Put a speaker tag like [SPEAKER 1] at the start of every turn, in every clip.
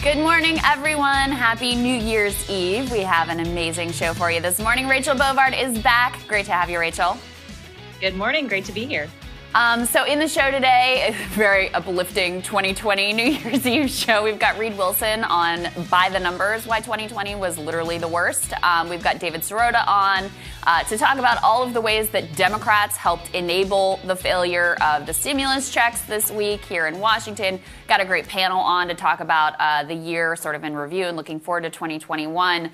[SPEAKER 1] Good morning, everyone. Happy New Year's Eve. We have an amazing show for you this morning. Rachel Bovard is back. Great to have you, Rachel.
[SPEAKER 2] Good morning. Great to be here.
[SPEAKER 1] So in the show today, a very uplifting 2020 New Year's Eve show. We've got Reed Wilson on By the Numbers, why 2020 was literally the worst. We've got David Sirota on to talk about all of the ways that Democrats helped enable the failure of the stimulus checks this week here in Washington. Got a great panel on to talk about the year sort of in review and looking forward to 2021.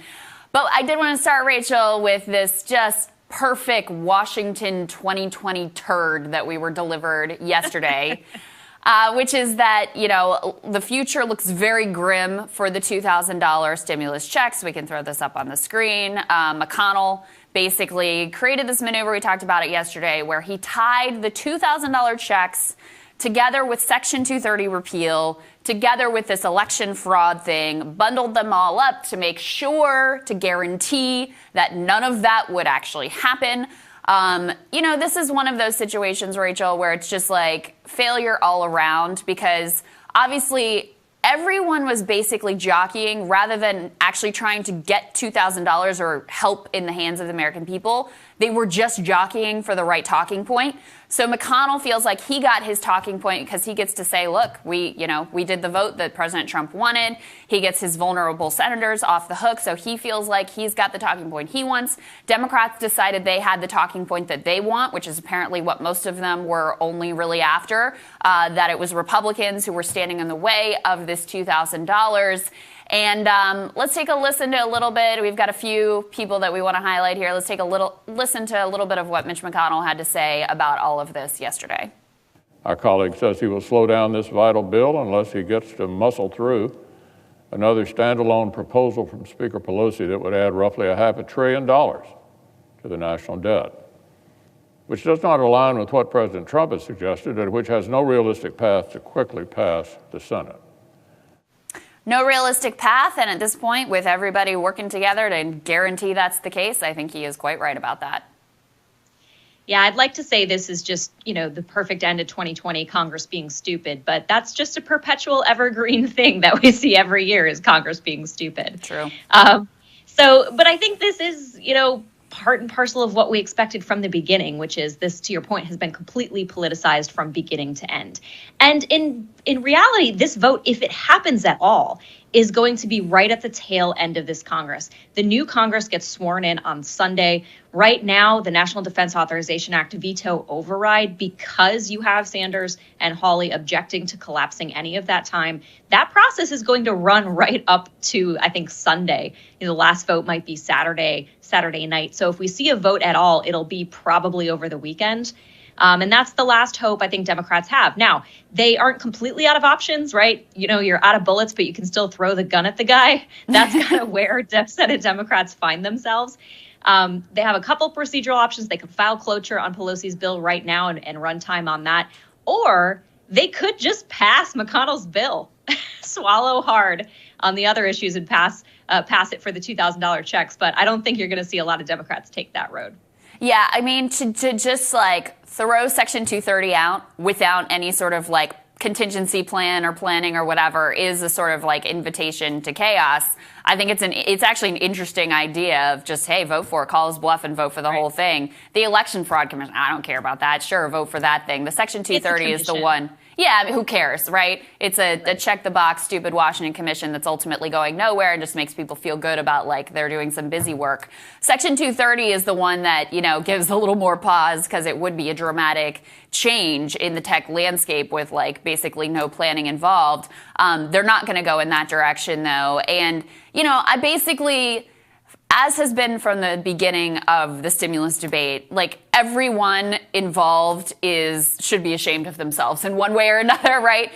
[SPEAKER 1] But I did want to start, Rachel, with this just perfect Washington 2020 turd that we were delivered yesterday, which is that, you know, the future looks very grim for the $2,000 stimulus checks. We can throw this up on the screen. McConnell basically created this maneuver. We talked about it yesterday, where he tied the $2,000 checks together with Section 230 repeal, together with this election fraud thing, bundled them all up to make sure, to guarantee that none of that would actually happen. You know, this is one of those situations, Rachel, where it's just like failure all around, because obviously everyone was basically jockeying rather than actually trying to get $2,000 or help in the hands of the American people. They were just jockeying for the right talking point. So McConnell feels like he got his talking point because he gets to say, look, we did the vote that President Trump wanted. He gets his vulnerable senators off the hook. So he feels like he's got the talking point he wants. Democrats decided they had the talking point that they want, which is apparently what most of them were only really after, that it was Republicans who were standing in the way of this $2,000. And let's take a listen to a little bit. We've got a few people that we want to highlight here. Let's take a listen to a little bit of what Mitch McConnell had to say about all of this yesterday.
[SPEAKER 3] Our colleague says he will slow down this vital bill unless he gets to muscle through another standalone proposal from Speaker Pelosi that would add roughly $500 billion to the national debt, which does not align with what President Trump has suggested and which has no realistic path to quickly pass the Senate.
[SPEAKER 1] No realistic path, and at this point, with everybody working together to guarantee that's the case, I think he is quite right about that.
[SPEAKER 2] Yeah, I'd like to say this is just, the perfect end of 2020, Congress being stupid, but that's just a perpetual evergreen thing that we see every year is Congress being stupid.
[SPEAKER 1] True.
[SPEAKER 2] But I think this is, part and parcel of what we expected from the beginning, which is this, to your point, has been completely politicized from beginning to end. And in reality, this vote, if it happens at all, is going to be right at the tail end of this Congress. The new Congress gets sworn in on Sunday. Right now, the National Defense Authorization Act veto override, because you have Sanders and Hawley objecting to collapsing any of that time, that process is going to run right up to, I think, Sunday. The last vote might be Saturday night. So if we see a vote at all, it'll be probably over the weekend. And that's the last hope I think Democrats have. Now, they aren't completely out of options, right? You're out of bullets, but you can still throw the gun at the guy. That's kind of where Senate Democrats find themselves. They have a couple procedural options. They could file cloture on Pelosi's bill right now and run time on that. Or they could just pass McConnell's bill, swallow hard on the other issues and pass it for the $2,000 checks. But I don't think you're going to see a lot of Democrats take that road.
[SPEAKER 1] Yeah, I mean, to just throw Section 230 out without any sort of contingency plan or planning or whatever is a sort of invitation to chaos. I think it's actually an interesting idea of just, hey, vote for it, call his bluff and vote for the whole thing. The Election Fraud Commission, I don't care about that. Sure, vote for that thing. The Section 230 is the one. Yeah, I mean, who cares, right? It's a check-the-box, stupid Washington commission that's ultimately going nowhere and just makes people feel good about, they're doing some busy work. Section 230 is the one that, gives a little more pause because it would be a dramatic change in the tech landscape with, basically no planning involved. They're not going to go in that direction, though. And, I basically, as has been from the beginning of the stimulus debate, everyone involved should be ashamed of themselves in one way or another, right?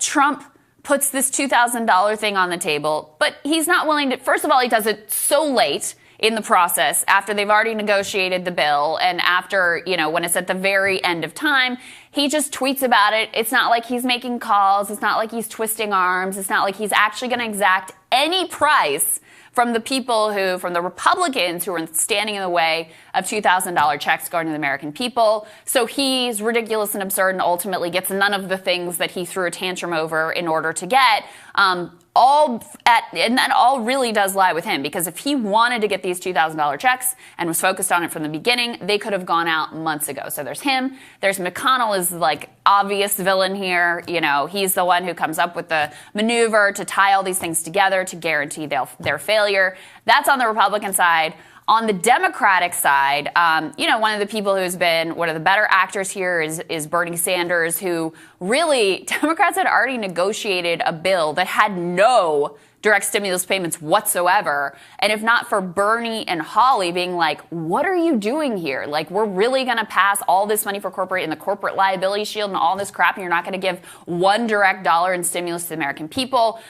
[SPEAKER 1] Trump puts this $2,000 thing on the table, but he's not willing to, first of all, he does it so late in the process after they've already negotiated the bill and after, when it's at the very end of time, he just tweets about it. It's not like he's making calls. It's not like he's twisting arms. It's not like he's actually going to exact any price from the Republicans who are standing in the way of $2,000 checks going to the American people. So he's ridiculous and absurd and ultimately gets none of the things that he threw a tantrum over in order to get. that all really does lie with him, because if he wanted to get these $2,000 checks and was focused on it from the beginning, they could have gone out months ago. So there's him. There's McConnell is like obvious villain here. You know, he's the one who comes up with the maneuver to tie all these things together to guarantee their failure. That's on the Republican side. On the Democratic side, one of the people who's been one of the better actors here is Bernie Sanders, who really, Democrats had already negotiated a bill that had no direct stimulus payments whatsoever. And if not for Bernie and Hawley being like, what are you doing here? Like, we're really going to pass all this money for corporate and the corporate liability shield and all this crap, and you're not going to give one direct dollar in stimulus to the American people.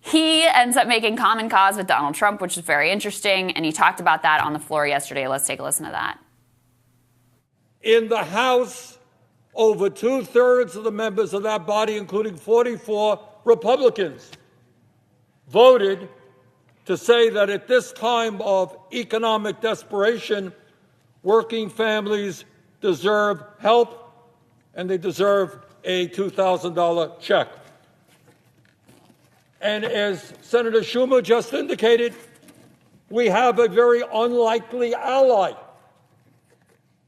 [SPEAKER 1] He ends up making common cause with Donald Trump, which is very interesting, and he talked about that on the floor yesterday. Let's take a listen to that.
[SPEAKER 4] In the House, over 2/3 of the members of that body, including 44 Republicans, voted to say that at this time of economic desperation, working families deserve help and they deserve a $2,000 check. And as Senator Schumer just indicated, we have a very unlikely ally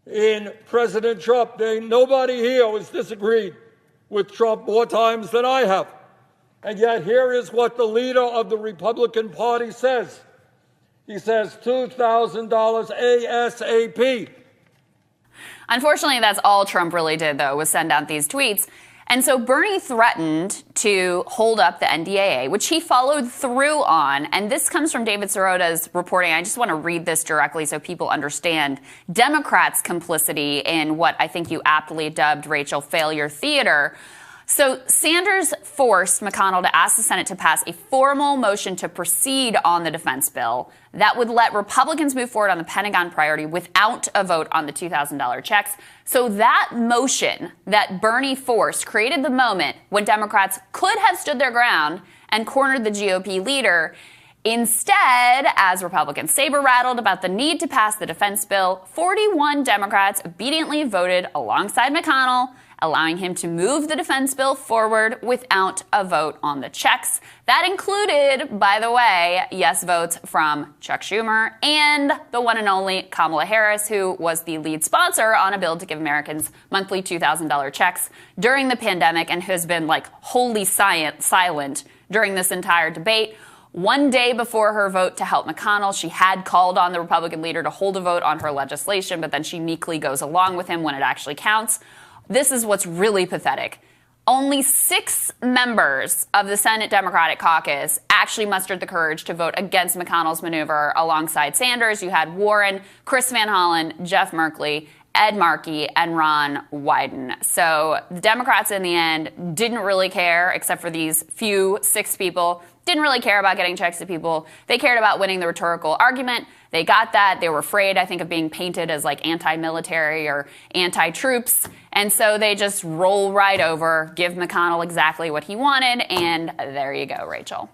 [SPEAKER 4] in President Trump. Nobody here has disagreed with Trump more times than I have. And yet here is what the leader of the Republican Party says. He says $2,000 ASAP.
[SPEAKER 1] Unfortunately, that's all Trump really did, though, was send out these tweets. And so Bernie threatened to hold up the NDAA, which he followed through on. And this comes from David Sirota's reporting. I just want to read this directly so people understand Democrats' complicity in what I think you aptly dubbed, Rachel, failure theater. So Sanders forced McConnell to ask the Senate to pass a formal motion to proceed on the defense bill that would let Republicans move forward on the Pentagon priority without a vote on the $2,000 checks. So that motion that Bernie forced created the moment when Democrats could have stood their ground and cornered the GOP leader. Instead, as Republicans saber-rattled about the need to pass the defense bill, 41 Democrats obediently voted alongside McConnell, allowing him to move the defense bill forward without a vote on the checks. That included, by the way, yes votes from Chuck Schumer and the one and only Kamala Harris, who was the lead sponsor on a bill to give Americans monthly $2,000 checks during the pandemic and has been like wholly silent during this entire debate. One day before her vote to help McConnell, she had called on the Republican leader to hold a vote on her legislation, but then she meekly goes along with him when it actually counts. This is what's really pathetic. Only 6 members of the Senate Democratic caucus actually mustered the courage to vote against McConnell's maneuver alongside Sanders. You had Warren, Chris Van Hollen, Jeff Merkley, Ed Markey, and Ron Wyden. So the Democrats in the end didn't really care, except for these few 6 people, didn't really care about getting checks to people. They cared about winning the rhetorical argument. They got that. They were afraid, I think, of being painted as like anti-military or anti-troops. And so they just roll right over, give McConnell exactly what he wanted. And there you go, Rachel.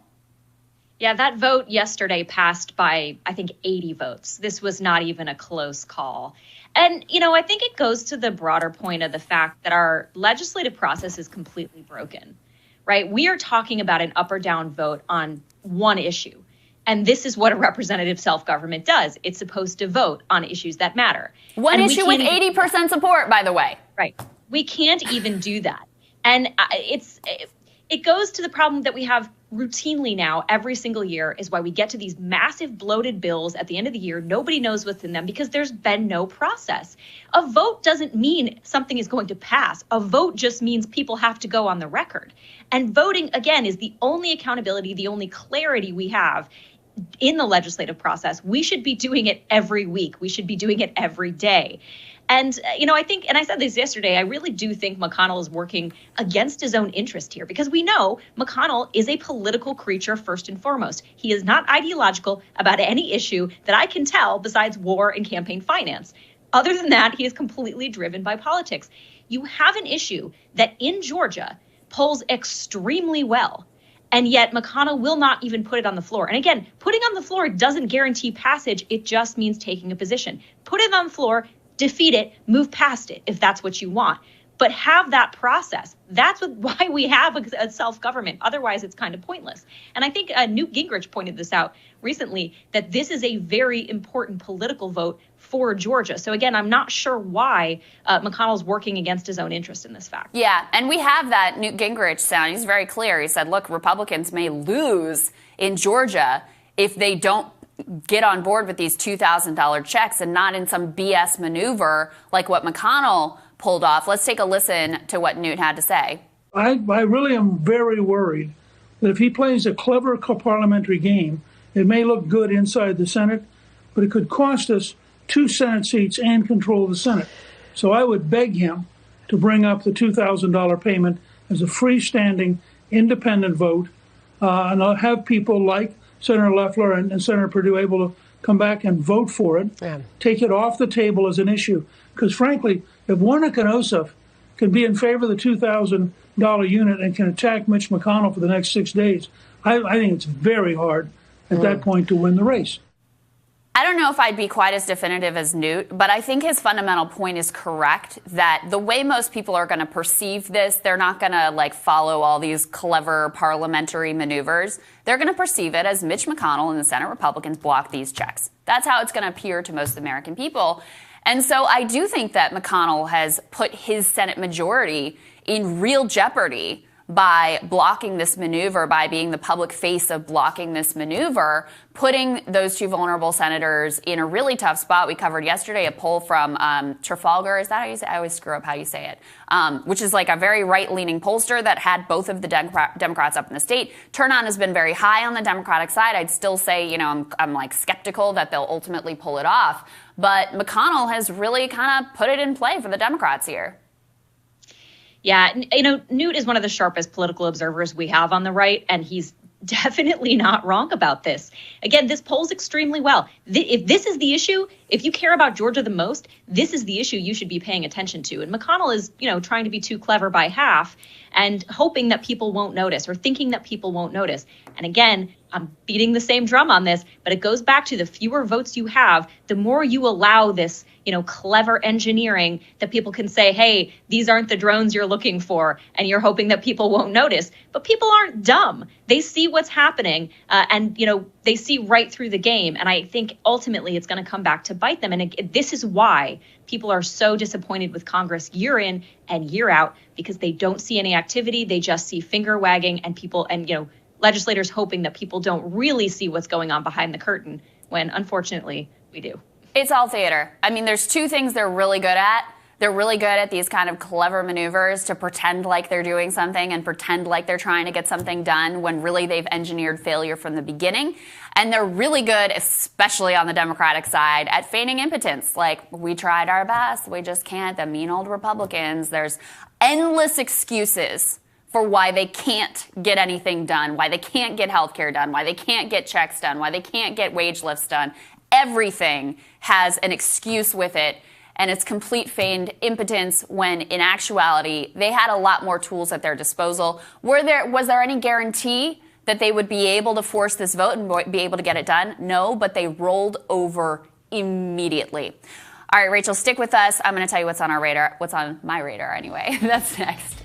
[SPEAKER 2] Yeah, that vote yesterday passed by, I think, 80 votes. This was not even a close call. And, I think it goes to the broader point of the fact that our legislative process is completely broken, right? We are talking about an up or down vote on one issue. And this is what a representative self-government does. It's supposed to vote on issues that matter.
[SPEAKER 1] One issue with 80% support, by the way.
[SPEAKER 2] Right. We can't even do that. And it goes to the problem that we have routinely now every single year is why we get to these massive bloated bills at the end of the year. Nobody knows what's in them because there's been no process. A vote doesn't mean something is going to pass. A vote just means people have to go on the record. And voting, again, is the only accountability, the only clarity we have in the legislative process. We should be doing it every week. We should be doing it every day. And, I think, and I said this yesterday, I really do think McConnell is working against his own interest here because we know McConnell is a political creature first and foremost. He is not ideological about any issue that I can tell besides war and campaign finance. Other than that, he is completely driven by politics. You have an issue that in Georgia polls extremely well. And yet McConnell will not even put it on the floor. And again, putting on the floor doesn't guarantee passage. It just means taking a position. Put it on the floor, defeat it, move past it if that's what you want. but have that process. That's why we have a self-government. Otherwise, it's kind of pointless. And I think Newt Gingrich pointed this out recently, that this is a very important political vote for Georgia. So again, I'm not sure why McConnell's working against his own interest in this fact.
[SPEAKER 1] Yeah, and we have that Newt Gingrich sound. He's very clear. He said, look, Republicans may lose in Georgia if they don't get on board with these $2,000 checks and not in some BS maneuver like what McConnell pulled off. Let's take a listen to what Newt had to say.
[SPEAKER 5] I really am very worried that if he plays a clever parliamentary game, it may look good inside the Senate, but it could cost us 2 Senate seats and control of the Senate. So I would beg him to bring up the $2,000 payment as a freestanding, independent vote, and I'll have people like Senator Loeffler and Senator Perdue able to come back and vote for it, take it off the table as an issue. Because frankly, if Warnock and Ossoff can be in favor of the $2,000 unit and can attack Mitch McConnell for the next 6 days, I think it's very hard at that point to win the race.
[SPEAKER 1] I don't know if I'd be quite as definitive as Newt, but I think his fundamental point is correct, that the way most people are going to perceive this, they're not going to follow all these clever parliamentary maneuvers. They're going to perceive it as Mitch McConnell and the Senate Republicans block these checks. That's how it's going to appear to most American people. And so I do think that McConnell has put his Senate majority in real jeopardy by blocking this maneuver, by being the public face of blocking this maneuver, putting those 2 vulnerable senators in a really tough spot. We covered yesterday a poll from Trafalgar. Is that how you say it? I always screw up how you say it. Which is a very right-leaning pollster that had both of the Democrats up in the state. Turnout has been very high on the Democratic side. I'd still say, I'm skeptical that they'll ultimately pull it off. But McConnell has really kind of put it in play for the Democrats here.
[SPEAKER 2] Yeah, Newt is one of the sharpest political observers we have on the right, and he's definitely not wrong about this. Again, this polls extremely well. If this is the issue, if you care about Georgia the most, this is the issue you should be paying attention to. And McConnell is, trying to be too clever by half and hoping that people won't notice or thinking that people won't notice. And again, I'm beating the same drum on this, but it goes back to the fewer votes you have, the more you allow this, clever engineering that people can say, hey, these aren't the drones you're looking for, and you're hoping that people won't notice. But people aren't dumb. They see what's happening, and, they see right through the game. And I think ultimately it's going to come back to bite them. And this is why people are so disappointed with Congress year in and year out, because they don't see any activity. They just see finger wagging and people and, legislators hoping that people don't really see what's going on behind the curtain, when unfortunately we do.
[SPEAKER 1] It's all theater. I mean, there's 2 things they're really good at. They're really good at these kind of clever maneuvers to pretend like they're doing something and pretend like they're trying to get something done when really they've engineered failure from the beginning. And they're really good, especially on the Democratic side, at feigning impotence. We tried our best, we just can't. The mean old Republicans. There's endless excuses for why they can't get anything done, why they can't get health care done, why they can't get checks done, why they can't get wage lifts done. Everything has an excuse with it, and it's complete feigned impotence when, in actuality, they had a lot more tools at their disposal. Was there any guarantee that they would be able to force this vote and be able to get it done? No, but they rolled over immediately. All right, Rachel, stick with us. I'm going to tell you what's on our radar, what's on my radar anyway. That's next.